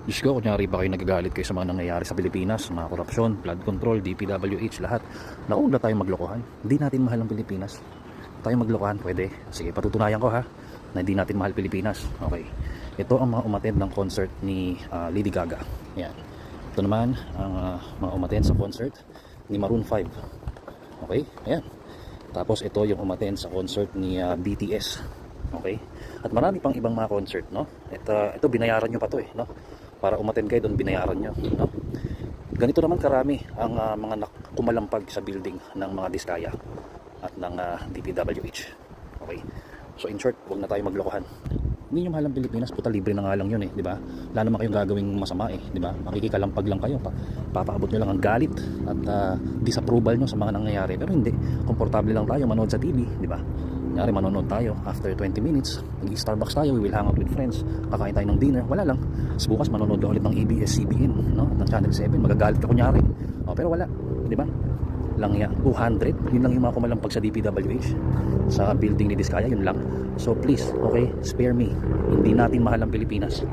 Diyos ko, kunyari ba kayo nagagalit kayo sa mga nangyayari sa Pilipinas, mga korupsyon, flood control, DPWH, lahat. Naku, huwag na tayong maglokohan. Hindi natin mahal ang Pilipinas. Tayo maglokohan, pwede. Sige, patutunayan ko ha, na hindi natin mahal Pilipinas. Okay. Ito ang mga umattend ng concert ni Lady Gaga. Yan. Ito naman ang mga umattend sa concert ni Maroon 5. Okay, ayan. Tapos ito yung umattend sa concert ni BTS. Okay? At marami pang ibang mga concert, no? Ito binayaran nyo pa to no? Para umattend kayo doon, binayaran nyo, no? Ganito naman karami ang mga kumalampag sa building ng mga Diskaya at ng DPWH. Okay? So in short, huwag na tayo maglokohan. Hindi nyo mahal ang Pilipinas, puta, libre na nga lang yun di ba? Wala naman kayong gagawing masama di ba? Makikikalampag lang kayo, papaabot nyo lang ang galit at disapproval nyo sa mga nangyayari. Pero hindi, komportable lang tayo manood sa TV, di ba? Kunyari manonood tayo, after 20 minutes mag-Starbucks tayo, we will hang out with friends, kakain tayo ng dinner, wala lang. Bukas manonood ulit ng ABS-CBN, no? Ng Channel 7, magagalit ka kunyari. Pero wala, di ba? Lang yan, 200, yun lang yung mga kumalampag sa DPWH sa building ni Diskaya, yun lang. So please, okay, spare me. Hindi natin mahal ang Pilipinas.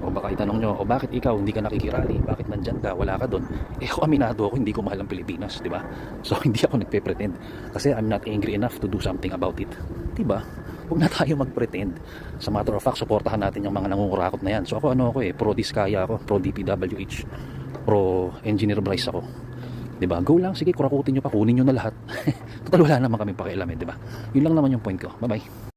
O baka itanong nyo, o bakit ikaw hindi ka nakikirali? Bakit nandyan ka? Wala ka doon? Ako aminado ako, hindi ko mahal ang Pilipinas, di ba? So hindi ako nagpe-pretend kasi I'm not angry enough to do something about it, di ba? Huwag na tayo mag-pretend. Sa matter of fact, suportahan natin yung mga nangungurakot na yan. So ako pro Diskaya ako, pro DPWH, pro Engineer Bryce ako. 'Di ba? Go lang, sige, kurakutin niyo pa, kunin niyo na lahat. Total wala naman kaming pakialam, 'di ba? Yun lang naman yung point ko. Bye-bye.